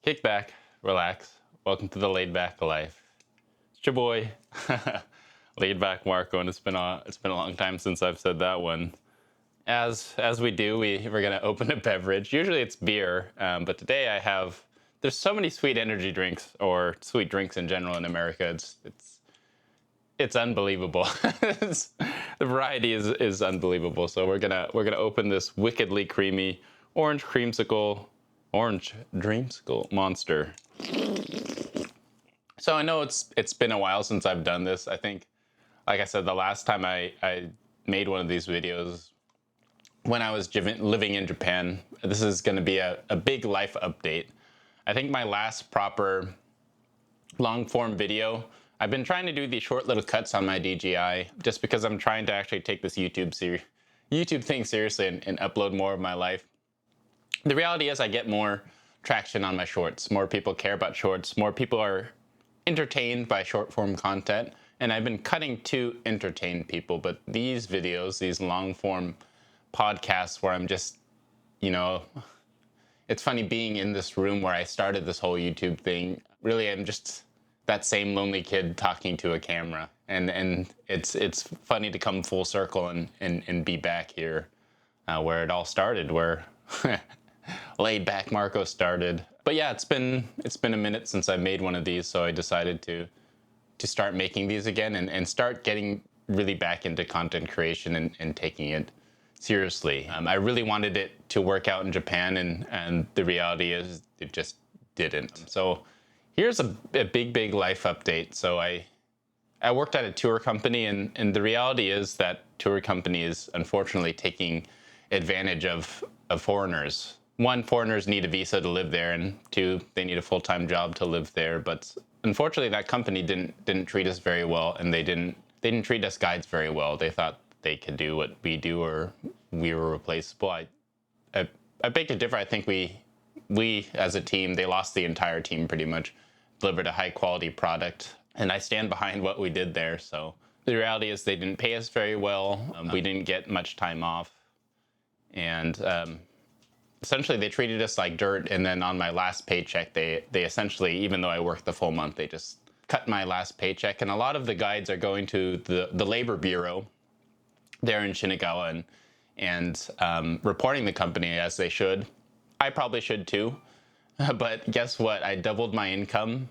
Kick back, relax. Welcome to the laid back life. It's your boy, laid back Marco, and it's been a long time since I've said that one. As we do, we're gonna open a beverage. Usually it's beer, but today there's so many sweet energy drinks or sweet drinks in general in America. It's unbelievable. The variety is unbelievable. So we're gonna open this wickedly creamy orange dreamsicle monster. So I know it's been a while since I've done this. I think, like I said, the last time I made one of these videos when I was living in Japan. This is going to be a big life update. I think my last proper long form video, I've been trying to do these short little cuts on my DJI just because I'm trying to actually take this YouTube thing seriously and upload more of my life. The reality is I get more traction on my shorts. More people care about shorts. More people are entertained by short form content. And I've been cutting to entertain people. But these videos, these long form podcasts where I'm just, it's funny being in this room where I started this whole YouTube thing. Really, I'm just that same lonely kid talking to a camera. And it's funny to come full circle and be back here where it all started, where laid back Marco started. But yeah, it's been a minute since I made one of these, so I decided to start making these again and start getting really back into content creation and taking it seriously. I really wanted it to work out in Japan, and the reality is it just didn't. So here's a big life update. So I worked at a tour company, and the reality is that tour company is unfortunately taking advantage of foreigners. One, foreigners need a visa to live there, and two, they need a full-time job to live there. But unfortunately, that company didn't treat us very well, and they didn't treat us guides very well. They thought they could do what we do, or we were replaceable. I beg to differ. I think we as a team, they lost the entire team pretty much, delivered a high-quality product, and I stand behind what we did there. So the reality is they didn't pay us very well. We didn't get much time off, and essentially they treated us like dirt. And then on my last paycheck, they essentially, even though I worked the full month, they just cut my last paycheck. And a lot of the guides are going to the labor bureau there in Shinagawa and reporting the company, as they should. I probably should too. But guess what? I doubled my income.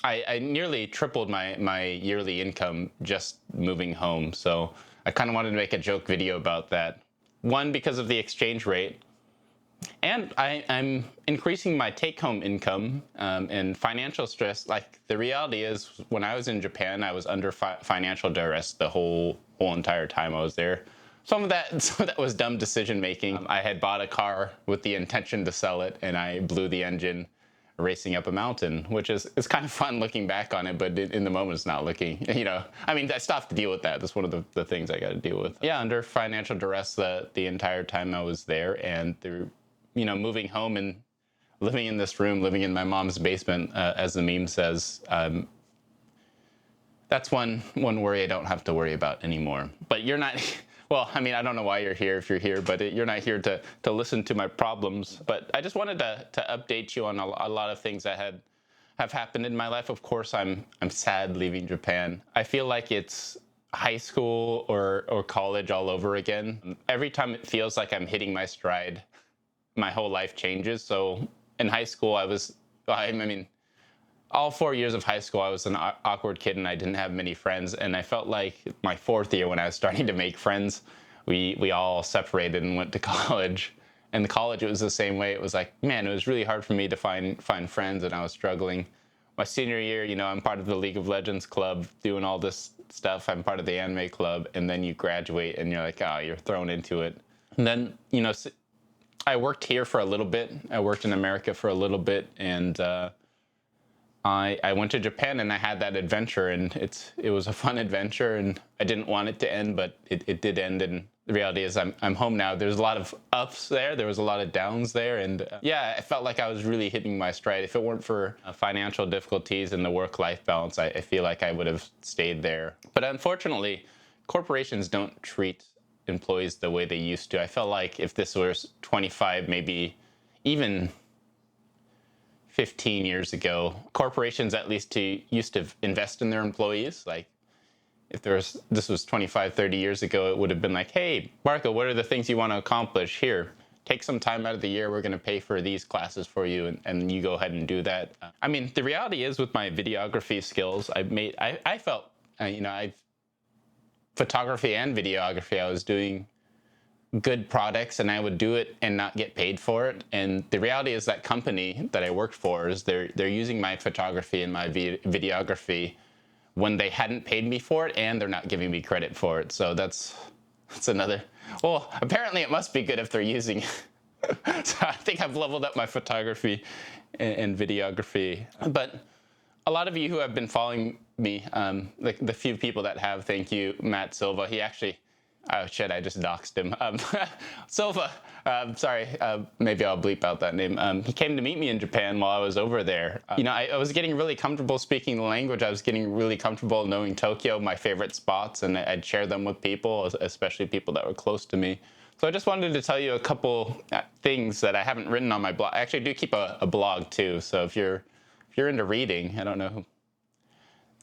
I nearly tripled my yearly income just moving home. So I kind of wanted to make a joke video about that. One, because of the exchange rate. And I'm increasing my take-home income and financial stress. Like, the reality is, when I was in Japan, I was under financial duress the whole entire time I was there. Some of that was dumb decision making. I had bought a car with the intention to sell it, and I blew the engine racing up a mountain, which is kind of fun looking back on it, but in the moment it's not looking, I mean, I still have to deal with that. That's one of the things I got to deal with. Yeah, under financial duress the entire time I was there, and moving home and living in this room, living in my mom's basement, as the meme says, that's one worry I don't have to worry about anymore. But you're not, well, I mean, I don't know why you're here if you're here, but you're not here to listen to my problems. But I just wanted to update you on a lot of things that have happened in my life. Of course, I'm sad leaving Japan. I feel like it's high school or college all over again. Every time it feels like I'm hitting my stride, my whole life changes. So in high school, I mean, all 4 years of high school, I was an awkward kid and I didn't have many friends. And I felt like my fourth year, when I was starting to make friends, we all separated and went to college. And the college, it was the same way. It was like, man, it was really hard for me to find friends, and I was struggling. My senior year, I'm part of the League of Legends club, doing all this stuff. I'm part of the anime club. And then you graduate and you're like, you're thrown into it. And then, I worked here for a little bit. I worked in America for a little bit, and I went to Japan and I had that adventure, and it was a fun adventure, and I didn't want it to end, but it did end. And the reality is I'm home now. There's a lot of ups there. There was a lot of downs there, and yeah, I felt like I was really hitting my stride. If it weren't for financial difficulties and the work-life balance, I feel like I would have stayed there. But unfortunately, corporations don't treat employees the way they used to. I felt like if this was 25, maybe even 15 years ago, corporations at least used to invest in their employees. Like if this was 25, 30 years ago, it would have been like, hey, Marco, what are the things you want to accomplish? Here, take some time out of the year. We're going to pay for these classes for you, and you go ahead and do that. I mean, the reality is with my videography skills, I felt, photography and videography, I was doing good products, and I would do it and not get paid for it. And the reality is that company that I worked for is they're using my photography and my videography when they hadn't paid me for it, and they're not giving me credit for it. So that's another. Well, apparently it must be good if they're using it. So I think I've leveled up my photography and videography. But a lot of you who have been following me, like the few people that have, thank you, Matt Silva. He actually, oh shit, I just doxed him. Silva, sorry, maybe I'll bleep out that name. He came to meet me in Japan while I was over there. I was getting really comfortable speaking the language. I was getting really comfortable knowing Tokyo, my favorite spots, and I'd share them with people, especially people that were close to me. So I just wanted to tell you a couple things that I haven't written on my blog. I actually do keep a blog too, so if you're into reading, I don't know.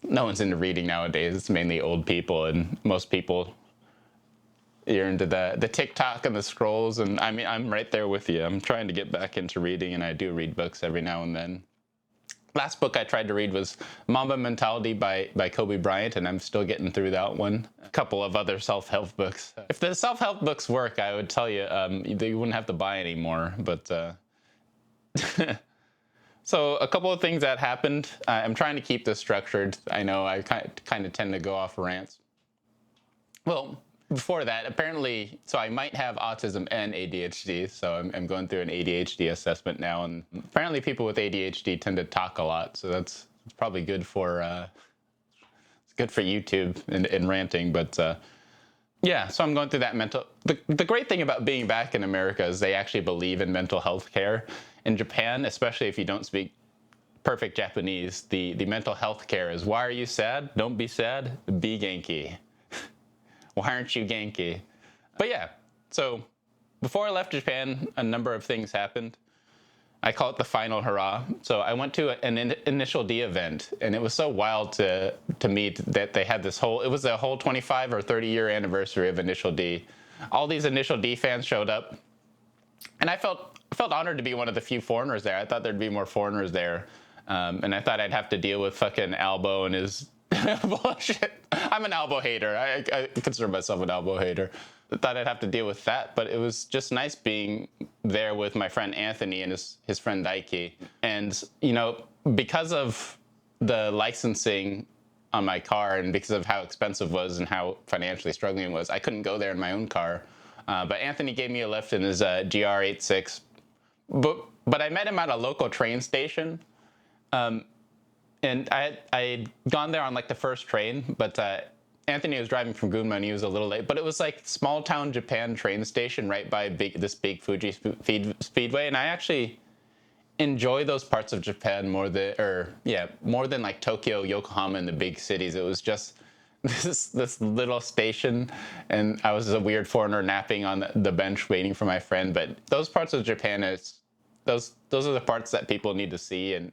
No one's into reading nowadays. It's mainly old people, and most people, you're into the TikTok and the scrolls, and I mean, I'm right there with you. I'm trying to get back into reading, and I do read books every now and then. Last book I tried to read was Mamba Mentality by Kobe Bryant, and I'm still getting through that one. A couple of other self-help books. If the self-help books work, I would tell you, you wouldn't have to buy anymore, but so a couple of things that happened. I'm trying to keep this structured. I know I kind of tend to go off rants. Well, before that, apparently, so I might have autism and ADHD, so I'm going through an ADHD assessment now, and apparently people with ADHD tend to talk a lot, so it's probably good for YouTube and ranting, but yeah, so I'm going through that mental. The great thing about being back in America is they actually believe in mental health care. In Japan, especially if you don't speak perfect Japanese, the mental health care is, why are you sad? Don't be sad, be Genki. Why aren't you Genki? But yeah, so before I left Japan, a number of things happened. I call it the final hurrah. So I went to an Initial D event, and it was so wild to me that they had this whole, it was a whole 25 or 30 year anniversary of Initial D. All these Initial D fans showed up, and I felt honored to be one of the few foreigners there. I thought there'd be more foreigners there, and I thought I'd have to deal with fucking Albo and his bullshit. I'm an Albo hater. I consider myself an Albo hater. I thought I'd have to deal with that, but it was just nice being there with my friend Anthony and his friend Daiki. And, because of the licensing on my car and because of how expensive it was and how financially struggling it was, I couldn't go there in my own car. But Anthony gave me a lift in his GR86. But I met him at a local train station. And I'd gone there on like the first train, but Anthony was driving from Gunma and he was a little late. But it was like small town Japan train station right by this big Fuji Speedway, and I actually enjoy those parts of Japan more than like Tokyo, Yokohama, and the big cities. It was just this little station, and I was a weird foreigner napping on the bench waiting for my friend. But those parts of Japan those are the parts that people need to see and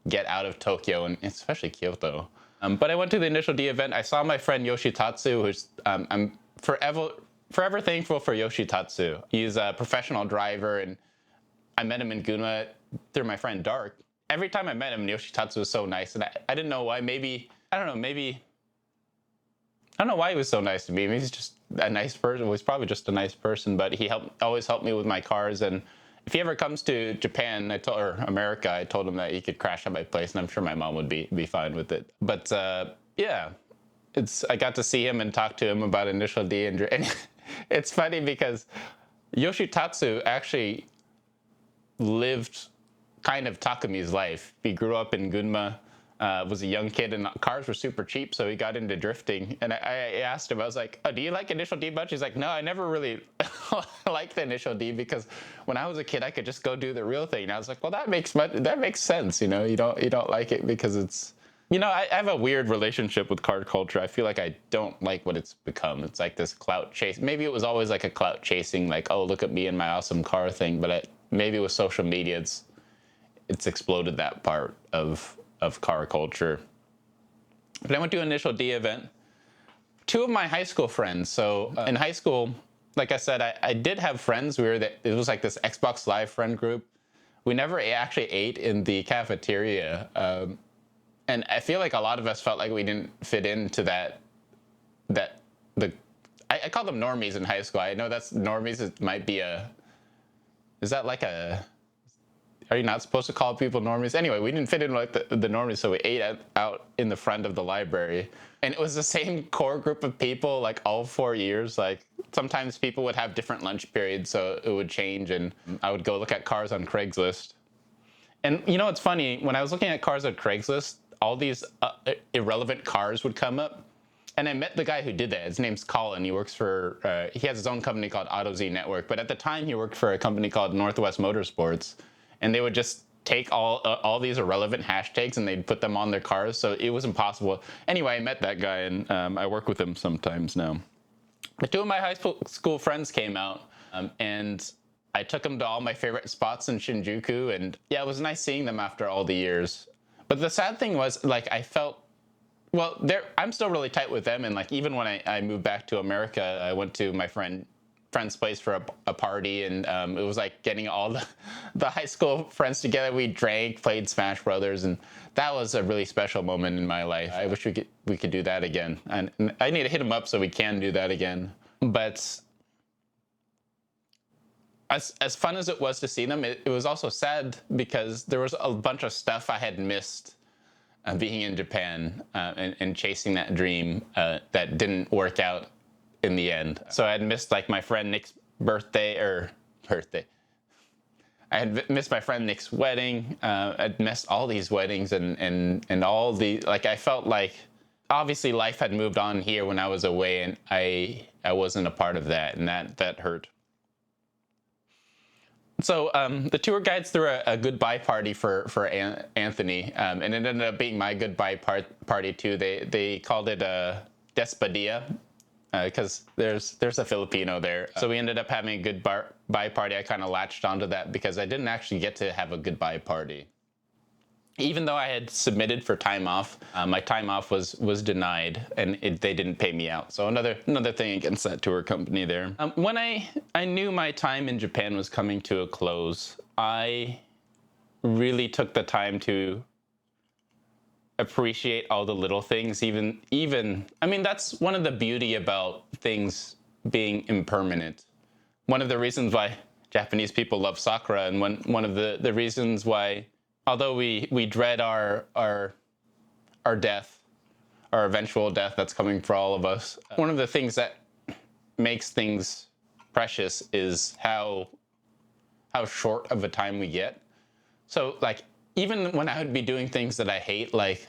get out of Tokyo, and especially Kyoto. But I went to the Initial D event. I saw my friend Yoshitatsu, who's I'm forever thankful for Yoshitatsu. He's a professional driver, and I met him in Gunma through my friend Dark. Every time I met him, Yoshitatsu was so nice, and I didn't know why. I don't know why he was so nice to me. Maybe he's just a nice person. Well, he's probably just a nice person, but he always helped me with my cars. And if he ever comes to Japan or America, I told him that he could crash at my place, and I'm sure my mom would be fine with it. But yeah, I got to see him and talk to him about Initial D, and it's funny because Yoshitatsu actually lived kind of Takumi's life. He grew up in Gunma, was a young kid, and cars were super cheap, so he got into drifting. And I asked him, I was like, oh, do you like Initial D much? He's like, no, I never really liked the Initial D, because when I was a kid, I could just go do the real thing. And I was like, well, that makes sense. You don't like it because it's, I have a weird relationship with car culture. I feel like I don't like what it's become. It's like this clout chase. Maybe it was always like a clout chasing, like, oh, look at me and my awesome car thing. But maybe with social media, it's exploded that part of car culture. But I went to an Initial D event. Two of my high school friends. So in high school, like I said, I did have friends. It was like this Xbox Live friend group. We never actually ate in the cafeteria. And I feel like a lot of us felt like we didn't fit into I call them normies in high school. I know that's normies. It might be is that like are you not supposed to call people normies? Anyway, we didn't fit in like the normies, so we ate out in the front of the library. And it was the same core group of people like all 4 years. Like sometimes people would have different lunch periods, so it would change, and I would go look at cars on Craigslist. And you know, it's funny, when I was looking at cars on Craigslist, all these irrelevant cars would come up. And I met the guy who did that. His name's Colin. He works for, he has his own company called AutoZ Network. But at the time, he worked for a company called Northwest Motorsports. And they would just take all these irrelevant hashtags and they'd put them on their cars. So it was impossible. Anyway, I met that guy, and I work with him sometimes now. But two of my high school friends came out, and I took them to all my favorite spots in Shinjuku. And yeah, it was nice seeing them after all the years. But the sad thing was, like, I felt, well, I'm still really tight with them. And like, even when I moved back to America, I went to my friend's place for a party, and it was like getting all the high school friends together. We drank, played Smash Brothers, and that was a really special moment in my life. I wish we could do that again, and I need to hit him up so we can do that again. But as fun as it was to see them, it was also sad because there was a bunch of stuff I had missed being in Japan and chasing that dream that didn't work out in the end. So I had missed like my friend Nick's birthday. I had missed my friend Nick's wedding. I'd missed all these weddings and all the, like, I felt like obviously life had moved on here when I was away, and I wasn't a part of that, and that hurt. So the tour guides threw a goodbye party for Anthony, and it ended up being my goodbye party too. They called it a despedida, because there's a Filipino there. So we ended up having a goodbye party. I kind of latched onto that because I didn't actually get to have a goodbye party. Even though I had submitted for time off, my time off was denied, and they didn't pay me out. So another thing against that tour company there. When I knew my time in Japan was coming to a close, I really took the time to appreciate all the little things. Even I mean, that's one of the beauty about things being impermanent. One of the reasons why Japanese people love sakura, and one of the reasons why, although we dread our death, our eventual death that's coming for all of us, one of the things that makes things precious is how short of a time we get. So like, even when I would be doing things that I hate, like,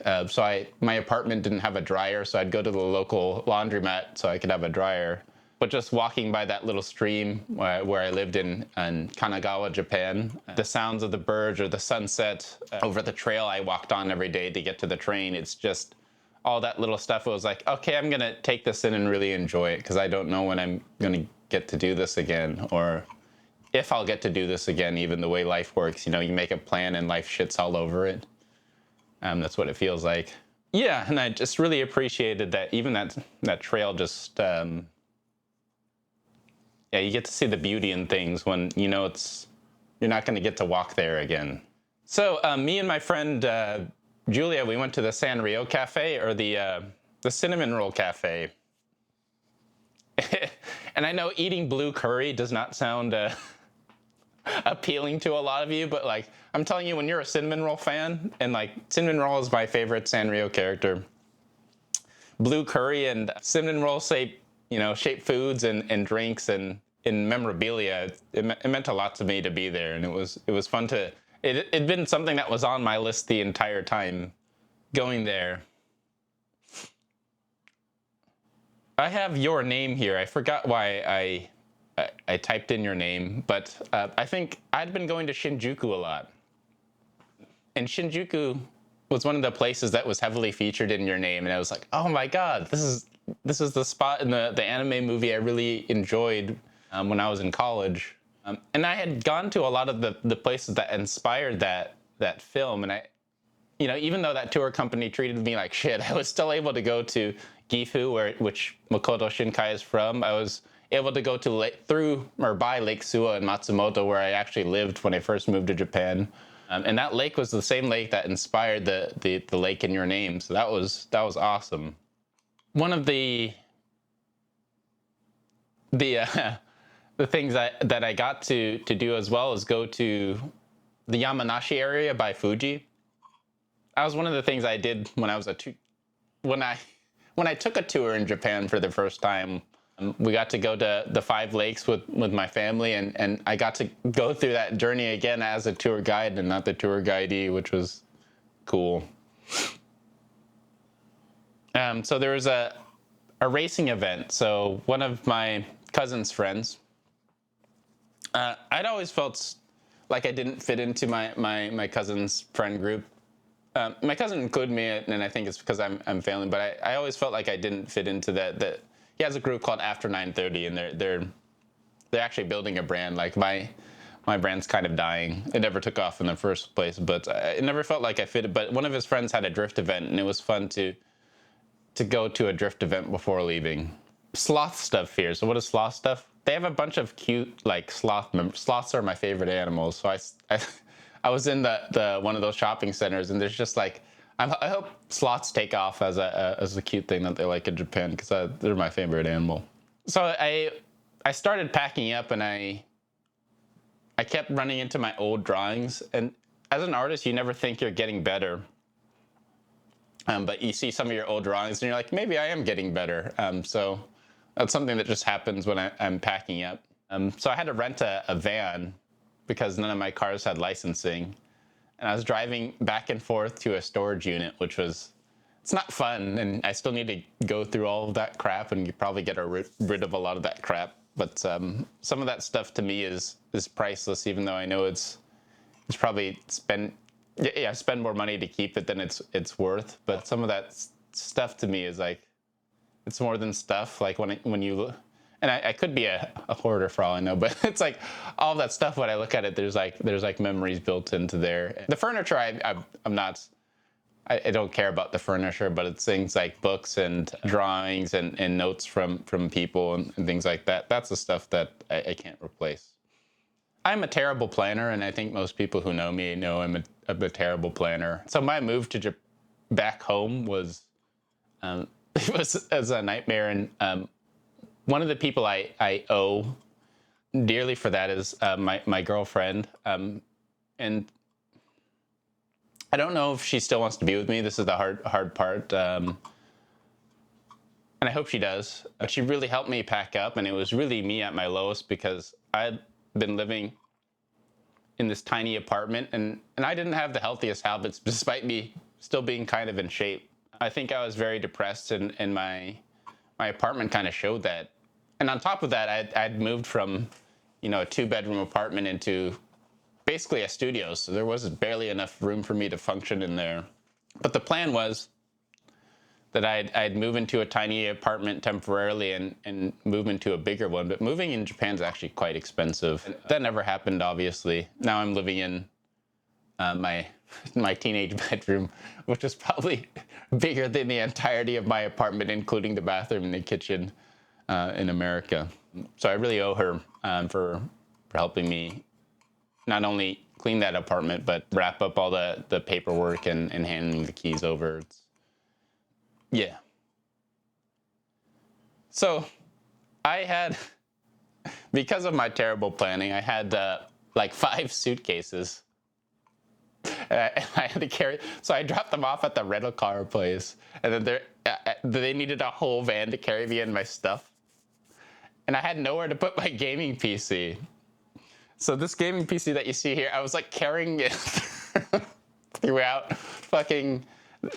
my apartment didn't have a dryer, so I'd go to the local laundromat so I could have a dryer. But just walking by that little stream where I lived in Kanagawa, Japan, the sounds of the birds or the sunset over the trail I walked on every day to get to the train, it's just all that little stuff. It was like, okay, I'm going to take this in and really enjoy it, because I don't know when I'm going to get to do this again, or if I'll get to do this again. Even the way life works, you know, you make a plan and life shits all over it. That's what it feels like. Yeah, and I just really appreciated that even that trail just... yeah, you get to see the beauty in things when you know you're not going to get to walk there again. So me and my friend Julia, we went to the Sanrio Cafe, or the Cinnamon Roll Cafe. And I know eating blue curry does not sound appealing to a lot of you, but like, I'm telling you, when you're a cinnamon roll fan, and like, cinnamon roll is my favorite Sanrio character, blue curry and cinnamon roll shaped foods and drinks and in memorabilia, it meant a lot to me to be there, and it was fun to. It'd been something that was on my list the entire time going there. I have your name here. I forgot why I typed in your name, but I think I'd been going to Shinjuku a lot, and Shinjuku was one of the places that was heavily featured in your name, and I was like, oh my god, this is the spot in the anime movie I really enjoyed when I was in college. And I had gone to a lot of the places that inspired that that film. And even though that tour company treated me like shit, I was still able to go to Gifu, which Makoto Shinkai is from. I was able to go to by Lake Suwa in Matsumoto, where I actually lived when I first moved to Japan. And that lake was the same lake that inspired the lake in your name. So that was awesome. One of the things that I got to do as well is go to the Yamanashi area by Fuji. That was one of the things I did when I was when I took a tour in Japan for the first time. We got to go to the 5 lakes with my family, and I got to go through that journey again as a tour guide and not the tour guidee, which was cool. So there was a racing event. So one of my cousin's friends, I'd always felt like I didn't fit into my cousin's friend group. My cousin included me, and I think it's because I'm family, but I always felt like I didn't fit into that. He has a group called After 9:30, and they're actually building a brand. Like my brand's kind of dying. It never took off in the first place, but it never felt like I fit. But one of his friends had a drift event, and it was fun to go to a drift event before leaving. Sloth stuff here. So what is sloth stuff? They have a bunch of cute like sloth members. Sloths are my favorite animals. So I was in the one of those shopping centers, and there's just like, I hope sloths take off as a cute thing that they like in Japan, because they're my favorite animal. So I started packing up, and I kept running into my old drawings. And as an artist, you never think you're getting better. But you see some of your old drawings, and you're like, maybe I am getting better. So that's something that just happens when I'm packing up. So I had to rent a van because none of my cars had licensing. And I was driving back and forth to a storage unit, which it's not fun. And I still need to go through all of that crap, and you probably get rid of a lot of that crap. But some of that stuff to me is priceless, even though I know it's probably spend more money to keep it than it's worth. But some of that stuff to me is like, it's more than stuff. Like when you and I could be a hoarder for all I know, but it's like all that stuff, when I look at it, there's like memories built into there. The furniture, I'm not, I don't care about the furniture, but it's things like books and drawings and notes from people and things like that. That's the stuff that I can't replace. I'm a terrible planner, and I think most people who know me know I'm a terrible planner. So my move to back home was, it was as a nightmare, and one of the people I owe dearly for that is my girlfriend. And I don't know if she still wants to be with me. This is the hard part. And I hope she does. But she really helped me pack up, and it was really me at my lowest, because I'd been living in this tiny apartment, and I didn't have the healthiest habits, despite me still being kind of in shape. I think I was very depressed, and my apartment kind of showed that. And on top of that, I'd moved from, a 2-bedroom apartment into basically a studio. So there was barely enough room for me to function in there. But the plan was that I'd move into a tiny apartment temporarily and move into a bigger one. But moving in Japan is actually quite expensive. That never happened, obviously. Now I'm living in my teenage bedroom, which is probably bigger than the entirety of my apartment, including the bathroom and the kitchen. In America. So I really owe her for helping me not only clean that apartment, but wrap up all the paperwork and handing the keys over. Yeah. So I had, because of my terrible planning, I had like 5 suitcases. I had to carry, so I dropped them off at the rental car place, and then they needed a whole van to carry me and my stuff. And I had nowhere to put my gaming PC. So this gaming PC that you see here, I was like carrying it throughout fucking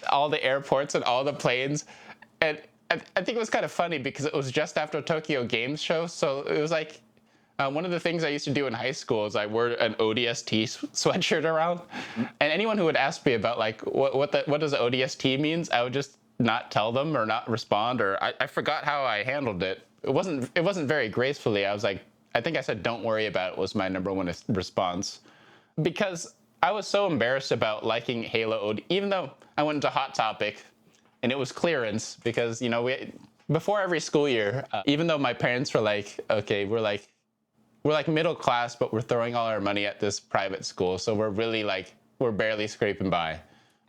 all the airports and all the planes. And I think it was kind of funny because it was just after Tokyo Games Show. So it was like, one of the things I used to do in high school is I wore an ODST sweatshirt around. And anyone who would ask me about like, what does ODST means, I would just not tell them or not respond, or I forgot how I handled it. It wasn't very gracefully. I was like, I think I said, "Don't worry about it," was my number one response, because I was so embarrassed about liking Halo OD, even though I went into Hot Topic and it was clearance because, before every school year, even though my parents were like, okay, we're like middle class, but we're throwing all our money at this private school. So we're really like, we're barely scraping by.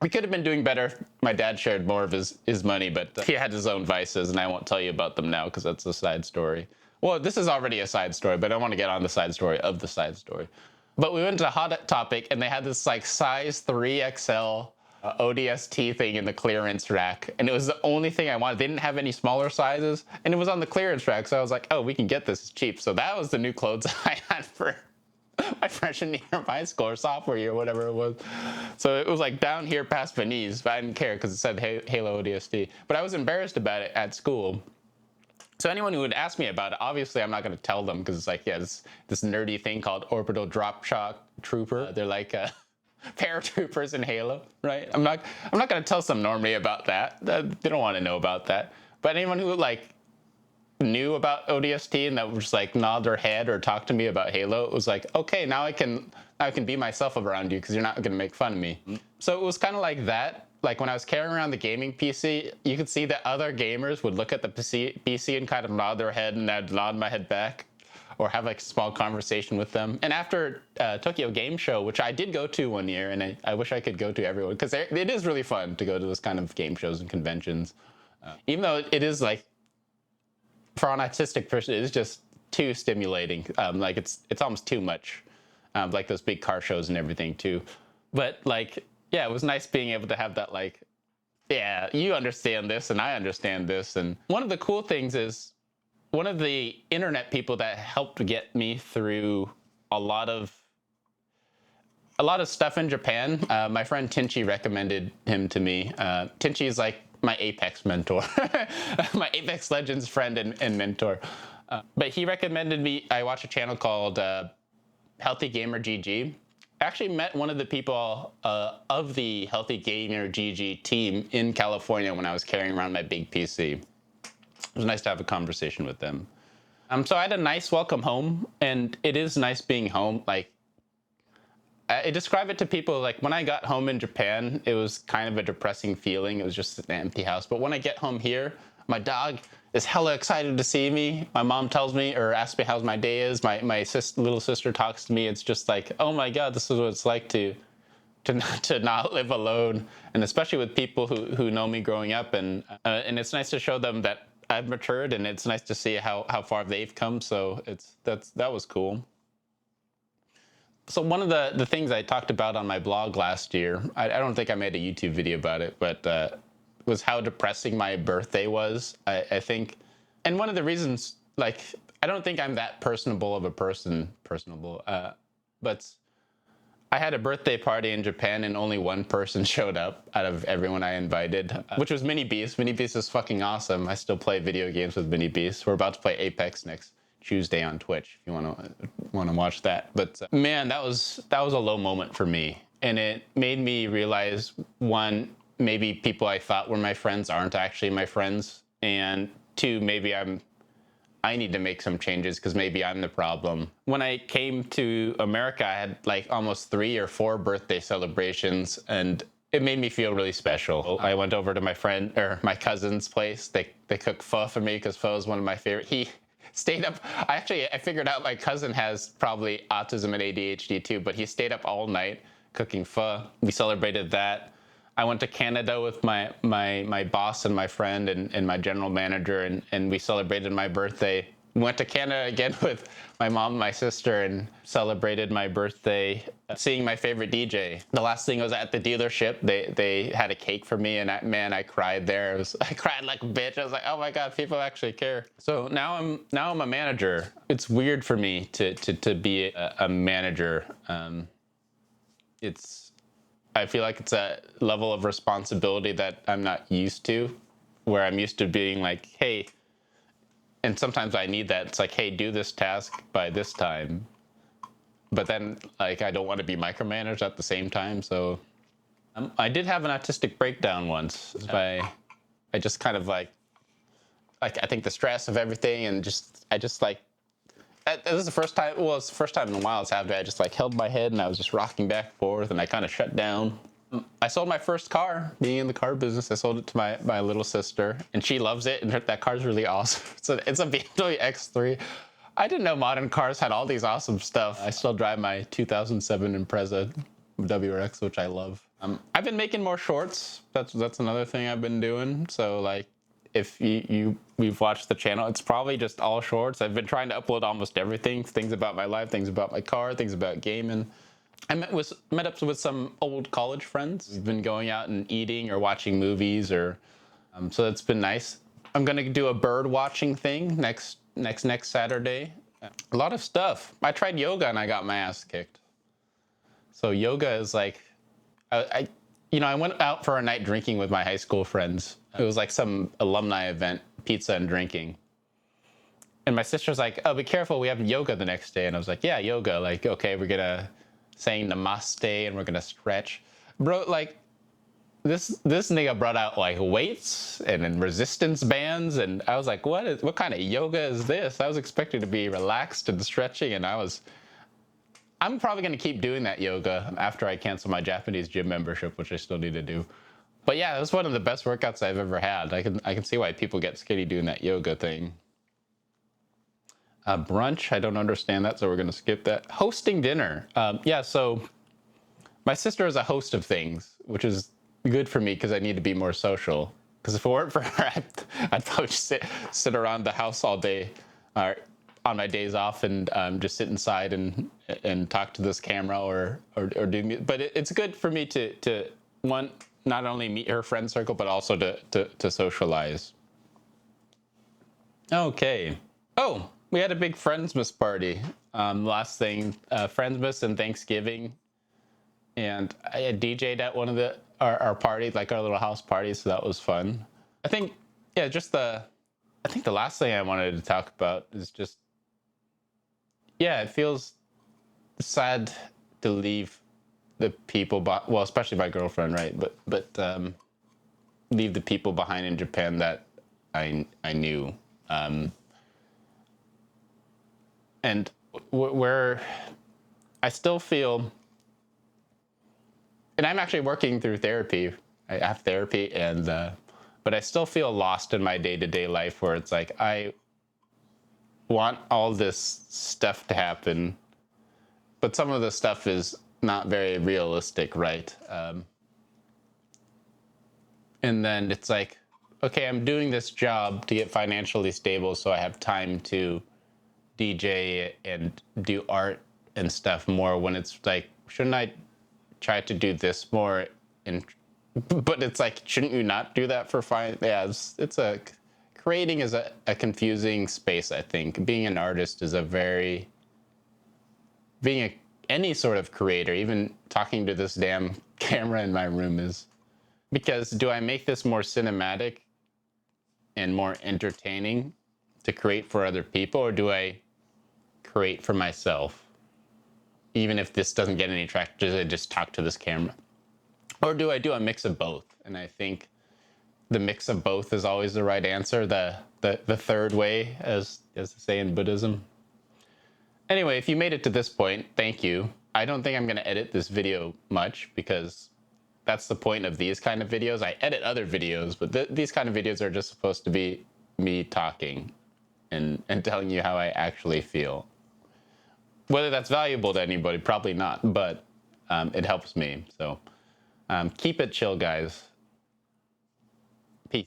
We could have been doing better. My dad shared more of his money, but he had his own vices, and I won't tell you about them now because that's a side story. Well, this is already a side story, but I want to get on the side story of the side story. But we went to Hot Topic, and they had this like size 3XL ODST thing in the clearance rack, and it was the only thing I wanted. They didn't have any smaller sizes, and it was on the clearance rack, so I was like, oh, we can get this cheap. So that was the new clothes I had for my freshman year of high school or sophomore year, whatever it was. So it was like down here past my knees, but I didn't care because it said Halo ODST. But I was embarrassed about it at school. So anyone who would ask me about it, obviously I'm not going to tell them because it's like, yeah, this nerdy thing called Orbital Drop Shock Trooper. They're like paratroopers in Halo, right? I'm not going to tell some normie about that. They don't want to know about that. But anyone who like knew about ODST and that would just like nod their head or talk to me about Halo, it was like, okay, now I can be myself around you because you're not going to make fun of me. So it was kind of like that. Like when I was carrying around the gaming PC, you could see that other gamers would look at the PC and kind of nod their head, and I'd nod my head back or have like a small conversation with them. And after Tokyo Game Show, which I did go to one year, and I wish I could go to everyone because it is really fun to go to those kind of game shows and conventions. Even though it is like, for an autistic person, it is just too stimulating. Like it's almost too much. Like those big car shows and everything too. But like, yeah, it was nice being able to have that like, yeah, you understand this and I understand this. And one of the cool things is one of the internet people that helped get me through a lot of stuff in Japan. My friend Tinchi recommended him to me. Tinchi is like my Apex mentor, my Apex Legends friend and mentor. But he recommended me, I watch a channel called Healthy Gamer GG. I actually met one of the people of the Healthy Gamer GG team in California when I was carrying around my big PC. It was nice to have a conversation with them. So I had a nice welcome home, and it is nice being home. Like, I describe it to people like when I got home in Japan, it was kind of a depressing feeling. It was just an empty house. But when I get home here, my dog is hella excited to see me. My mom tells me or asks me how my day is. My little sister talks to me. It's just like, oh my God, this is what it's like to not live alone. And especially with people who know me growing up. And it's nice to show them that I've matured, and it's nice to see how far they've come. So that was cool. So one of the things I talked about on my blog last year, I don't think I made a YouTube video about it, but was how depressing my birthday was. I think, and one of the reasons, like, I don't think I'm that personable of a person, but I had a birthday party in Japan and only one person showed up out of everyone I invited, which was Mini Beast. Mini Beast is fucking awesome. I still play video games with Mini Beast. We're about to play Apex next Tuesday on Twitch if you want to watch that. But man, that was a low moment for me, and it made me realize, one, maybe people I thought were my friends aren't actually my friends, and two, maybe I need to make some changes because maybe I'm the problem. When I came to America, I had like almost 3 or 4 birthday celebrations, and it made me feel really special. I went over to my cousin's place. They cooked pho for me because pho is one of my favorite. He stayed up. I figured out my cousin has probably autism and ADHD too, but he stayed up all night cooking pho. We celebrated that. I went to Canada with my boss and my friend and my general manager, and we celebrated my birthday. We went to Canada again with my mom and my sister and celebrated my birthday seeing my favorite DJ. The last thing was at the dealership. They had a cake for me, and I cried there. I cried like a bitch. I was like, oh my God, people actually care. So now I'm a manager. It's weird for me to be a manager. I feel like it's a level of responsibility that I'm not used to, where I'm used to being like, hey, and sometimes I need that. It's like, hey, do this task by this time. But then, like, I don't want to be micromanaged at the same time. So I did have an autistic breakdown once. I just kind of like I think the stress of everything and I just like This is the first time. Well, it's the first time in a while it's happened. I just like held my head and I was just rocking back and forth, and I kind of shut down. I sold my first car. Being in the car business, I sold it to my little sister, and she loves it. And that car's really awesome. It's a BMW X3. I didn't know modern cars had all these awesome stuff. I still drive my 2007 Impreza WRX, which I love. I've been making more shorts. That's another thing I've been doing. So like, if you've watched the channel, it's probably just all shorts. I've been trying to upload almost everything, things about my life, things about my car, things about gaming. I met up with some old college friends. We've been going out and eating or watching movies, or so that's been nice. I'm gonna do a bird watching thing next Saturday. A lot of stuff. I tried yoga and I got my ass kicked. So yoga is like, I went out for a night drinking with my high school friends. It was like some alumni event, pizza and drinking. And my sister's like, oh, be careful, we have yoga the next day. And I was like, yeah, yoga. Like, okay, we're gonna saying namaste and we're gonna stretch. Bro, like, this nigga brought out like weights and then resistance bands, and I was like, what kind of yoga is this? I was expecting to be relaxed and stretching, and I'm probably gonna keep doing that yoga after I cancel my Japanese gym membership, which I still need to do. But yeah, it was one of the best workouts I've ever had. I can see why people get skinny doing that yoga thing. Brunch, I don't understand that, so we're gonna skip that. Hosting dinner. Yeah, so my sister is a host of things, which is good for me because I need to be more social. Because if it weren't for her, I'd probably just sit around the house all day, on my days off, and just sit inside and talk to this camera or do. But it's good for me to not only meet her friend circle, but also to socialize. Okay. Oh, we had a big Friendsmas party. Last thing, Friendsmas and Thanksgiving. And I had DJ'd at one of our parties, like our little house party, so that was fun. I think, yeah, I think the last thing I wanted to talk about is just, yeah, it feels sad to leave the people, well, especially my girlfriend, right? But leave the people behind in Japan that I knew. And where I still feel, and I'm actually working through therapy. I have therapy, but I still feel lost in my day-to-day life, where it's like I want all this stuff to happen, but some of the stuff is not very realistic, right? And then it's like, okay, I'm doing this job to get financially stable so I have time to DJ and do art and stuff more, when it's like, shouldn't I try to do this more? But it's like, shouldn't you not do that for fine? Yeah, creating is a confusing space, I think. Being an artist is any sort of creator, even talking to this damn camera in my room is, because do I make this more cinematic and more entertaining to create for other people, or do I create for myself? Even if this doesn't get any traction, I just talk to this camera? Or do I do a mix of both? And I think the mix of both is always the right answer, the third way, as they say in Buddhism. Anyway, if you made it to this point, thank you. I don't think I'm gonna edit this video much, because that's the point of these kind of videos. I edit other videos, but these kind of videos are just supposed to be me talking and telling you how I actually feel. Whether that's valuable to anybody, probably not, but it helps me. So keep it chill, guys.